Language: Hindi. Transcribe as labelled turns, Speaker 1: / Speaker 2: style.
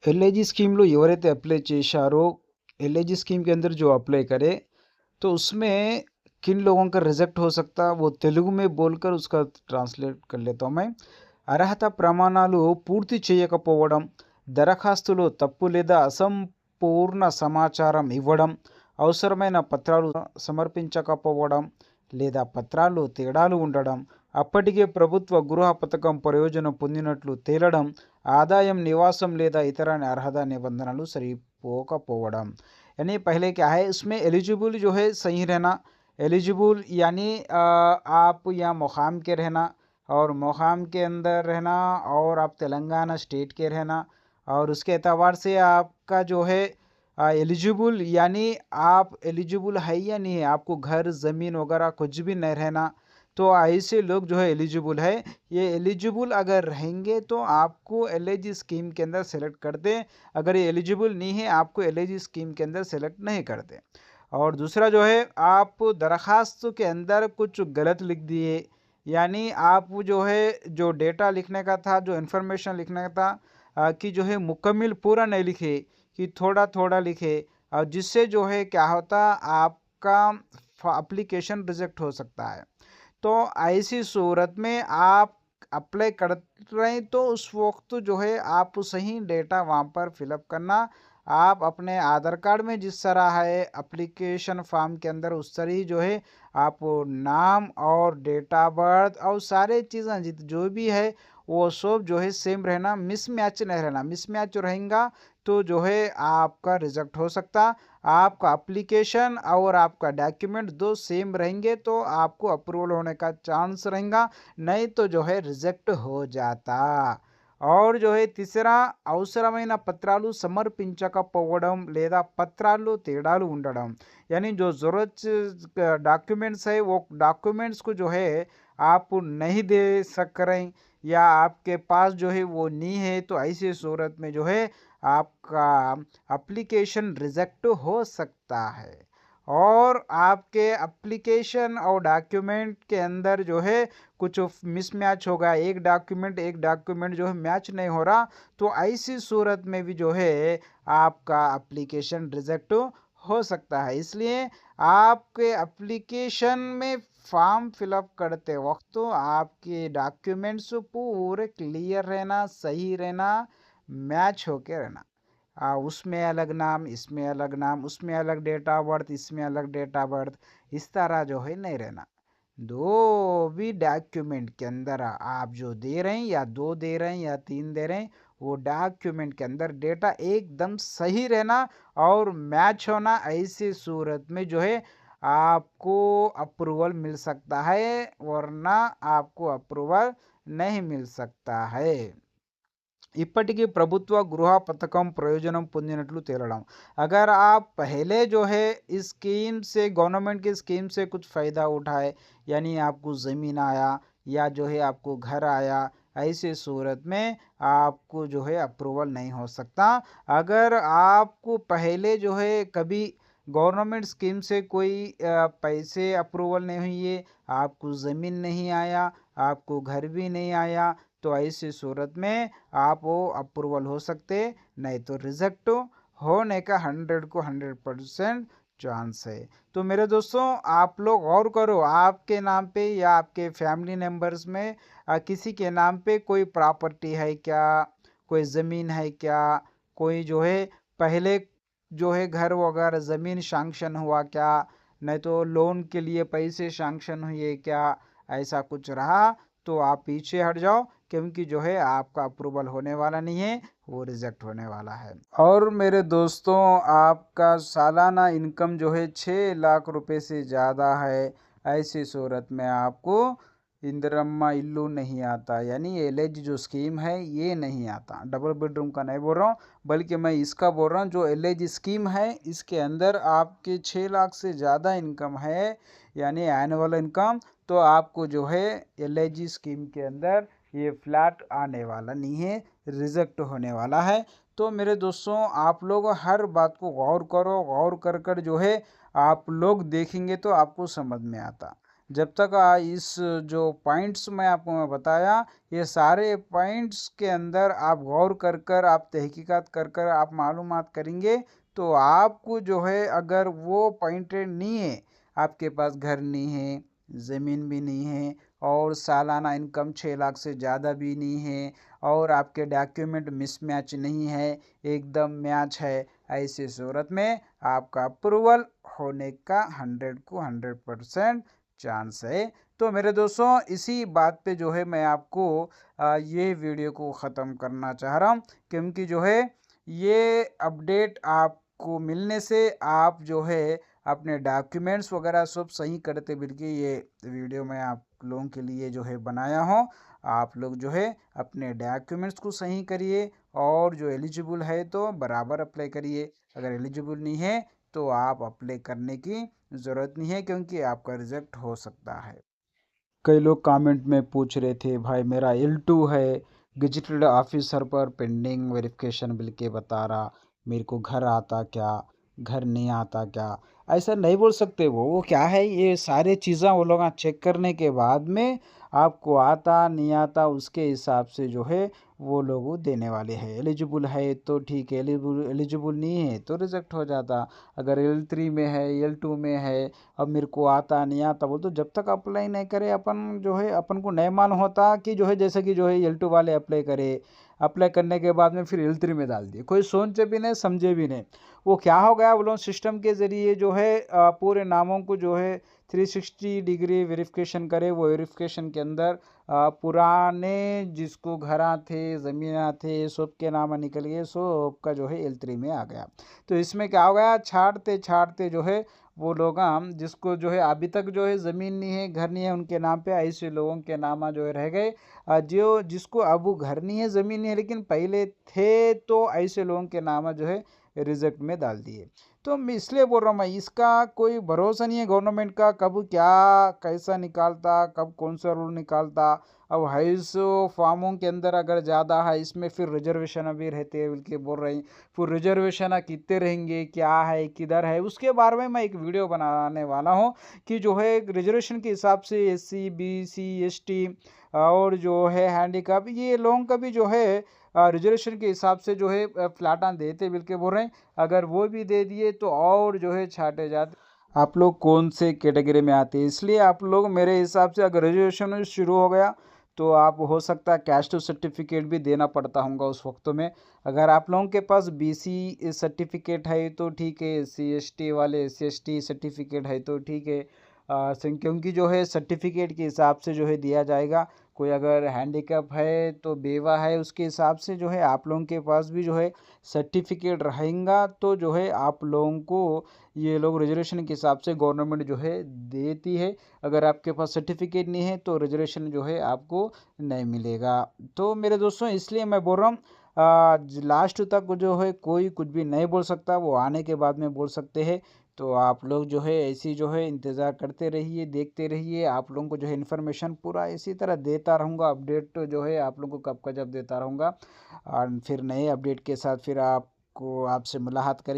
Speaker 1: ఎల్ఐజీ స్కీమ్‌లో ఎవరైతే అప్లై చేశారో, एलआईजी स्कीम के अंदर जो अप्लाई करे, तो उसमें किन लोगों का रिजेक्ट हो सकता वो తెలుగు में बोलकर उसका ట్రాన్స్‌లేట్ कर लेता हूँ मैं. అర్హత ప్రమాణాలు పూర్తి చేయకపోవడం, దరఖాస్తులో తప్పు లేదా అసంపూర్ణ సమాచారం ఇవ్వడం, అవసరమైన పత్రాలు సమర్పించకపోవడం లేదా పత్రాల్లో తేడాలు ఉండడం, అప్పటికే ప్రభుత్వ గృహ పథకం ప్రయోజనం పొందినట్లు తేలడం, ఆదాయం నివాసం లేదా ఇతర అర్హత నిబంధనలు సరిపోకపోవడం. यानी पहले क्या है इसमें एलिजिबल जो है सही रहना. एलिजिबल यानी आप यहाँ मुकाम के रहना और मुकाम के अंदर रहना और आप तेलंगाना स्टेट के रहना और उसके एतबार से आपका जो है एलिजिबल यानी आप एलिजिबल है या नहीं है, आपको घर ज़मीन वगैरह कुछ भी नहीं रहना, तो ऐसे लोग जो है एलिजिबल है. ये एलिजिबल अगर रहेंगे तो आपको एलआईजी स्कीम के अंदर सेलेक्ट कर दें. अगर ये एलिजिबल नहीं है आपको एलआईजी स्कीम के अंदर सेलेक्ट नहीं करते. और दूसरा जो है आप दरखास्त के अंदर कुछ गलत लिख दिए, यानी आप जो है जो डेटा लिखने का था, जो इन्फॉर्मेशन लिखने का था कि जो है मुकम्मल पूरा नहीं लिखे, कि थोड़ा थोड़ा लिखे, और जिससे जो है क्या होता आपका एप्लीकेशन रिजेक्ट हो सकता है. तो ऐसी सूरत में आप अप्लाई कर रहे हैं तो उस वक्त जो है आप सही डेटा वहाँ पर फिलअप करना. आप अपने आधार कार्ड में जिस तरह है एप्लीकेशन फॉर्म के अंदर उस तरह ही जो है आप नाम और डेट ऑफ बर्थ और सारे चीज़ें जो भी है वो सब जो है सेम रहना, मिसमैच नहीं रहना. मिसमैच रहेगा तो जो है आपका रिजेक्ट हो सकता. आपका एप्लीकेशन और आपका डॉक्यूमेंट दो सेम रहेंगे तो आपको अप्रूवल होने का चांस रहेगा, नहीं तो जो है रिजेक्ट हो जाता. और जो है तीसरा అవసరమైన పత్రాలు సమర్పించకపోవడం లేదా పత్రాల్లో తేడాలు ఉండడం, यानी जो ज़रूरत डॉक्यूमेंट्स है वो डॉक्यूमेंट्स को जो है आप नहीं दे सक रहे या आपके पास जो है वो नहीं है, तो ऐसी सूरत में जो है आपका एप्लीकेशन रिजेक्ट हो सकता है. और आपके एप्लीकेशन और डॉक्यूमेंट के अंदर जो है कुछ मिसमैच होगा, एक डॉक्यूमेंट जो है मैच नहीं हो रहा, तो ऐसी सूरत में भी जो है आपका एप्लीकेशन रिजेक्ट हो सकता है. इसलिए आपके एप्लीकेशन में फॉर्म फिलअप करते वक्त आपके डॉक्यूमेंट्स पूरे क्लियर रहना, सही रहना, मैच होके रहना. उसमें अलग नाम, इसमें अलग नाम, उसमें अलग डेट ऑफ बर्थ, इसमें अलग डेट ऑफ बर्थ, इस तरह जो है नहीं रहना. दो भी डॉक्यूमेंट के अंदर आप जो दे रहे हैं या दो दे रहे हैं या तीन दे रहे हैं, वो डॉक्यूमेंट के अंदर डेटा एकदम सही रहना और मैच होना. ऐसी सूरत में जो है आपको अप्रूवल मिल सकता है, वरना आपको अप्रूवल नहीं मिल सकता है. ఇప్పటికీ ప్రభుత్వ గృహ పథకం ప్రయోజనం పొందినట్లు తేలడం. अगर आप पहले जो है इस स्कीम से गवर्नमेंट की स्कीम से कुछ फ़ायदा उठाए, यानी आपको ज़मीन आया या जो है आपको घर आया, ऐसे सूरत में आपको जो है अप्रूवल नहीं हो सकता. अगर आपको पहले जो है कभी गवर्नमेंट स्कीम से कोई पैसे अप्रूवल नहीं हुए, आपको ज़मीन नहीं आया, आपको घर भी नहीं आया, तो ऐसी सूरत में आप वो अप्रूवल हो सकते, नहीं तो रिजेक्ट होने का 100% चांस है. तो मेरे दोस्तों आप लोग गौर करो, आपके नाम पे या आपके फैमिली मेम्बर्स में किसी के नाम पे कोई प्रॉपर्टी है क्या, कोई ज़मीन है क्या, कोई जो है पहले जो है घर वगैरह ज़मीन सैंक्शन हुआ क्या, नहीं तो लोन के लिए पैसे सैंक्शन हुए क्या, ऐसा कुछ रहा तो आप पीछे हट जाओ, क्योंकि जो है आपका अप्रूवल होने वाला नहीं है, वो रिजेक्ट होने वाला है. और मेरे दोस्तों आपका सालाना इनकम जो है 6 लाख रुपए से ज़्यादा है, ऐसी सूरत में आपको इंदिरम्मा इल्लू नहीं आता, यानी एलआईजी जो स्कीम है ये नहीं आता. डबल बेडरूम का नहीं बोल रहा हूँ, बल्कि मैं इसका बोल रहा हूँ जो एलआईजी स्कीम है इसके अंदर आपके 6 लाख से ज़्यादा इनकम है, यानी एनुअल इनकम, तो आपको जो है एलआईजी स्कीम के अंदर ये फ्लैट आने वाला नहीं है, रिजेक्ट होने वाला है. तो मेरे दोस्तों आप लोग हर बात को गौर करो, गौर कर कर जो है आप लोग देखेंगे तो आपको समझ में आता. जब तक इस जो पॉइंट्स मैं आपको बताया, ये सारे पॉइंट्स के अंदर आप गौर कर कर, आप तहकीकात कर कर आप मालूमात करेंगे, तो आपको जो है अगर वो पॉइंट नहीं है, आपके पास घर नहीं है, ज़मीन भी नहीं है, और सालाना इनकम 6 लाख से ज़्यादा भी नहीं है, और आपके डॉक्यूमेंट मिसमैच नहीं है, एकदम मैच है, ऐसी सूरत में आपका अप्रूवल होने का 100 को 100% चांस है। तो मेरे दोस्तों, इसी बात पे जो है मैं आपको ये वीडियो को ख़त्म करना चाह रहा हूँ, क्योंकि जो है ये अपडेट आपको मिलने से आप जो है अपने डॉक्यूमेंट्स वगैरह सब सही करते, बल्कि ये वीडियो मैं आप लोगों के लिए जो है बनाया हूँ। आप लोग जो है अपने डॉक्यूमेंट्स को सही करिए, और जो एलिजिबल है तो बराबर अप्लाई करिए, अगर एलिजिबल नहीं है तो आप अप्लाई करने की ज़रूरत नहीं है, क्योंकि आपका रिजेक्ट हो सकता है। कई लोग कमेंट में पूछ रहे थे, भाई मेरा L2 है, गेजेटेड ऑफिसर पर पेंडिंग वेरिफिकेशन बिल के बता रहा, मेरे को घर आता क्या, घर नहीं आता क्या? ऐसा नहीं बोल सकते। वो क्या है, ये सारे चीज़ें वो लोग चेक करने के बाद में आपको आता नहीं आता उसके हिसाब से जो है वो लोग देने वाले हैं। एलिजिबल है तो ठीक है, एलिजिबल नहीं है तो रिजेक्ट हो जाता। अगर L3 में है, L2 में है, अब मेरे को आता नहीं आता बोल, तो जब तक अप्लाई नहीं करे अपन जो है, अपन को नहीं मालूम होता कि जो है, जैसे कि जो है L2 वाले अप्लाई करे, अप्लाई करने के बाद में फिर L3 में डाल दिए, कोई सोचे भी नहीं समझे भी नहीं। वो क्या हो गया, वो लोग सिस्टम के ज़रिए जो है पूरे नामों को जो है 360 डिग्री वेरिफिकेशन करे। वो वेरिफिकेशन के अंदर पुराने जिसको घरा थे, ज़मीना थे, सब के नाम निकल गए, सब का जो है L3 में आ गया। तो इसमें क्या हो गया, छाटते छाटते जो है वो लोग जिसको जो है अभी तक जो है ज़मीन नहीं है, घर नहीं है, उनके नाम पे ऐसे लोगों के नाम जो है रह गए। जो जिसको अब वो घर नहीं है, ज़मीन नहीं है, लेकिन पहले थे, तो ऐसे लोगों के नाम जो है रिजेक्ट में डाल दिए। तो मैं इसलिए बोल रहा हूँ, मैं इसका कोई भरोसा नहीं है गवर्नमेंट का, कब क्या कैसा निकालता, कब कौन सा रूल निकालता। अब हाउस फार्मों के अंदर अगर ज़्यादा है, इसमें फिर रिजर्वेशन अभी रहते हैं बल्कि बोल रही, फिर रिजर्वेशन कितने रहेंगे, क्या है, किधर है, उसके बारे में मैं एक वीडियो बनाने वाला हूँ, कि जो है रिजर्वेशन के हिसाब से SC BC ST और जो है हैंडीकैप, ये लोगों का भी जो है रिजर्वेशन के हिसाब से जो है फ्लैटां देते बल्कि बोल रहे हैं। अगर वो भी दे दिए तो और जो है छाटे जाते। आप लोग कौन से कैटेगरी में आते हैं, इसलिए आप लोग मेरे हिसाब से अगर रिजर्वेशन शुरू हो गया तो आप हो सकता है कैस्ट सर्टिफिकेट भी देना पड़ता होगा उस वक्त में। अगर आप लोगों के पास BC सर्टिफिकेट है तो ठीक है, SC ST वाले SC ST सर्टिफिकेट है तो ठीक है। क्योंकि जो है सर्टिफिकेट के हिसाब से जो है दिया जाएगा। कोई अगर हैंडीकैप है तो बेवा है, उसके हिसाब से जो है आप लोगों के पास भी जो है सर्टिफिकेट रहेगा, तो जो है आप लोगों को ये लोग रिजर्वेशन के हिसाब से गवर्नमेंट जो है देती है। अगर आपके पास सर्टिफिकेट नहीं है तो रिजर्वेशन जो है आपको नहीं मिलेगा। तो मेरे दोस्तों, इसलिए मैं बोल रहा हूँ, लास्ट तक जो है कोई कुछ भी नहीं बोल सकता, वो आने के बाद में बोल सकते हैं। तो आप लोग जो है ऐसी जो है इंतज़ार करते रहिए, देखते रहिए। आप लोगों को जो है इन्फॉर्मेशन पूरा इसी तरह देता रहूँगा, अपडेट तो जो है आप लोगों को कब का जब देता रहूँगा। और फिर नए अपडेट के साथ फिर आपको आपसे मुलाकात करेंगे।